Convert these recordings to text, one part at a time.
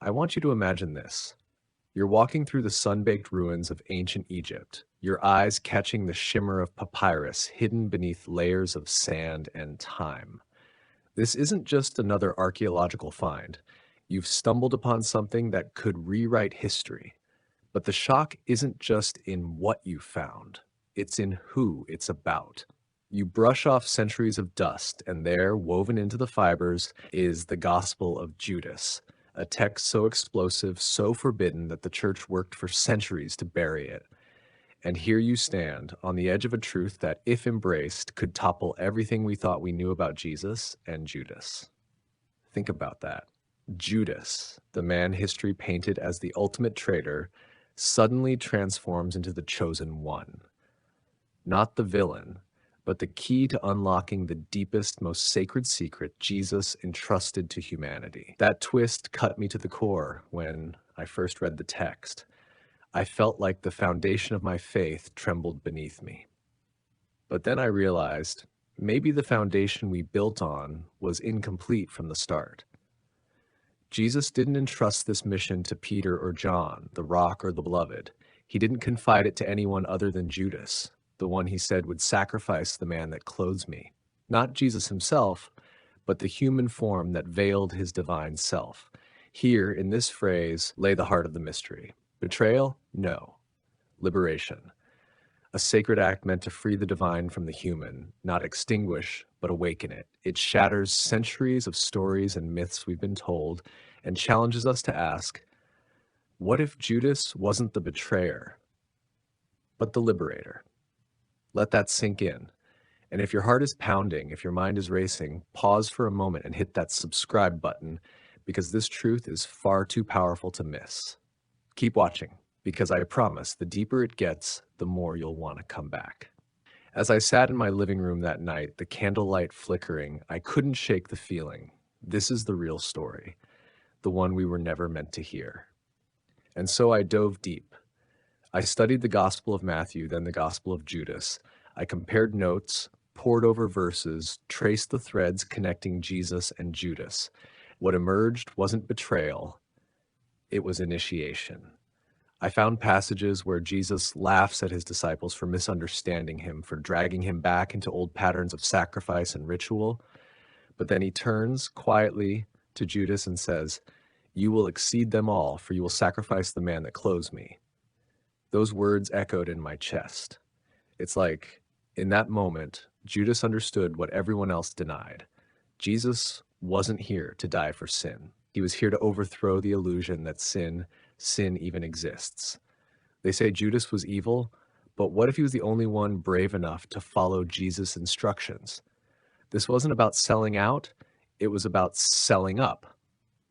I want you to imagine this. You're walking through the sun-baked ruins of ancient Egypt, your eyes catching the shimmer of papyrus hidden beneath layers of sand and time. This isn't just another archaeological find. You've stumbled upon something that could rewrite history. But the shock isn't just in what you found, it's in who it's about. You brush off centuries of dust, and there, woven into the fibers, is the Gospel of Judas, a text so explosive, so forbidden that the church worked for centuries to bury it. And here you stand, on the edge of a truth that, if embraced, could topple everything we thought we knew about Jesus and Judas. Think about that. Judas, the man history painted as the ultimate traitor, suddenly transforms into the chosen one. Not the villain, but the key to unlocking the deepest, most sacred secret Jesus entrusted to humanity. That twist cut me to the core when I first read the text. I felt like the foundation of my faith trembled beneath me. But then I realized maybe the foundation we built on was incomplete from the start. Jesus didn't entrust this mission to Peter or John, the rock or the beloved. He didn't confide it to anyone other than Judas, the one he said would sacrifice the man that clothes me. Not Jesus himself, but the human form that veiled his divine self. Here, in this phrase, lay the heart of the mystery. Betrayal? No. Liberation. A sacred act meant to free the divine from the human, not extinguish, but awaken it. It shatters centuries of stories and myths we've been told and challenges us to ask, what if Judas wasn't the betrayer, but the liberator? Let that sink in. And if your heart is pounding, if your mind is racing, pause for a moment and hit that subscribe button, because this truth is far too powerful to miss. Keep watching, because I promise the deeper it gets, the more you'll want to come back. As I sat in my living room that night, the candlelight flickering, I couldn't shake the feeling. This is the real story, the one we were never meant to hear. And so I dove deep. I studied the Gospel of Matthew, then the Gospel of Judas. I compared notes, pored over verses, traced the threads connecting Jesus and Judas. What emerged wasn't betrayal, it was initiation. I found passages where Jesus laughs at his disciples for misunderstanding him, for dragging him back into old patterns of sacrifice and ritual. But then he turns quietly to Judas and says, "You will exceed them all, for you will sacrifice the man that clothes me." Those words echoed in my chest. It's like, in that moment, Judas understood what everyone else denied. Jesus wasn't here to die for sin. He was here to overthrow the illusion that sin even exists. They say Judas was evil, but what if he was the only one brave enough to follow Jesus' instructions? This wasn't about selling out, it was about selling up.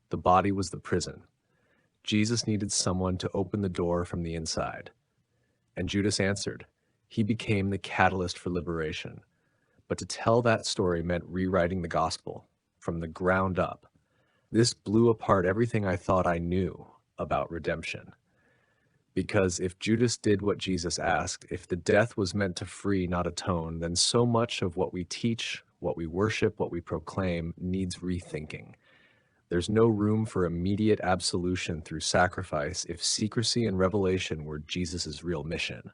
The body was the prison. Jesus needed someone to open the door from the inside. And Judas answered. He became the catalyst for liberation. But to tell that story meant rewriting the gospel from the ground up. This blew apart everything I thought I knew about redemption. Because if Judas did what Jesus asked, if the death was meant to free, not atone, then so much of what we teach, what we worship, what we proclaim needs rethinking. There's no room for immediate absolution through sacrifice if secrecy and revelation were Jesus' real mission.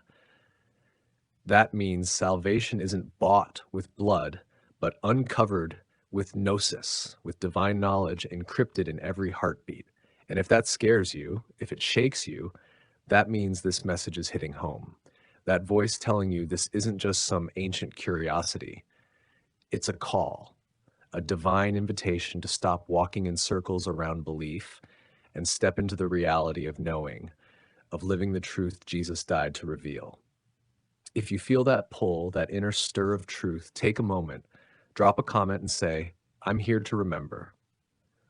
That means salvation isn't bought with blood, but uncovered with gnosis, with divine knowledge encrypted in every heartbeat. And if that scares you, if it shakes you, that means this message is hitting home. That voice telling you this isn't just some ancient curiosity. It's a call, a divine invitation to stop walking in circles around belief and step into the reality of knowing, of living the truth Jesus died to reveal. If you feel that pull, that inner stir of truth, take a moment, drop a comment and say, "I'm here to remember."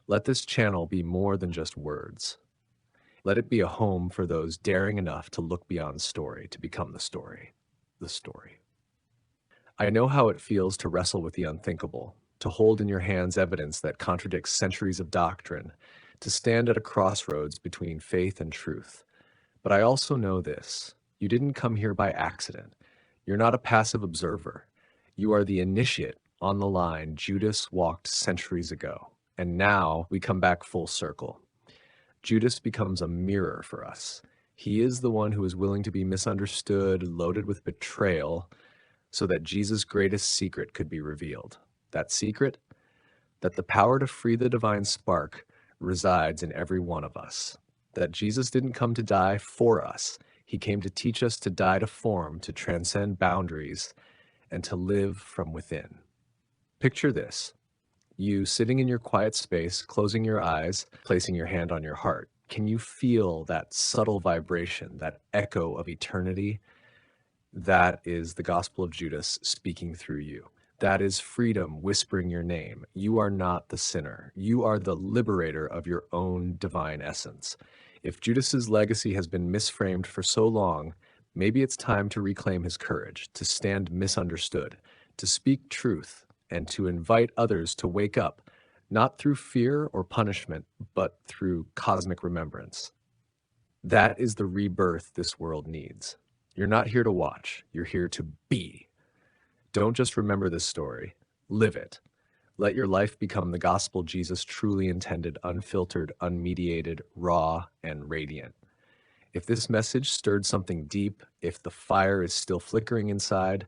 Let this channel be more than just words. Let it be a home for those daring enough to look beyond story, to become the story. The story. I know how it feels to wrestle with the unthinkable, to hold in your hands evidence that contradicts centuries of doctrine, to stand at a crossroads between faith and truth. But I also know this. You didn't come here by accident. You're not a passive observer. You are the initiate on the line Judas walked centuries ago. And now we come back full circle. Judas becomes a mirror for us. He is the one who is willing to be misunderstood, loaded with betrayal, so that Jesus' greatest secret could be revealed. That secret? That the power to free the divine spark resides in every one of us. That Jesus didn't come to die for us. He came to teach us to die to form, to transcend boundaries, and to live from within. Picture this. You sitting in your quiet space, closing your eyes, placing your hand on your heart. Can you feel that subtle vibration, that echo of eternity? That is the Gospel of Judas speaking through you. That is freedom whispering your name. You are not the sinner. You are the liberator of your own divine essence. If Judas's legacy has been misframed for so long, maybe it's time to reclaim his courage, to stand misunderstood, to speak truth, and to invite others to wake up, not through fear or punishment, but through cosmic remembrance. That is the rebirth this world needs. You're not here to watch, you're here to be. Don't just remember this story, live it. Let your life become the gospel Jesus truly intended, unfiltered, unmediated, raw, and radiant. If this message stirred something deep, if the fire is still flickering inside,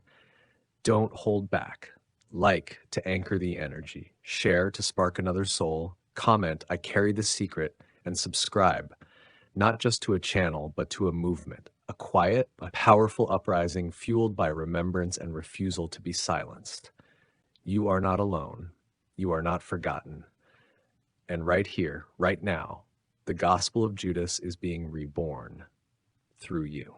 don't hold back. Like to anchor the energy, share to spark another soul, comment, I carry the secret, and subscribe, not just to a channel, but to a movement, a quiet, a powerful uprising fueled by remembrance and refusal to be silenced. You are not alone. You are not forgotten. And right here, right now, the Gospel of Judas is being reborn through you.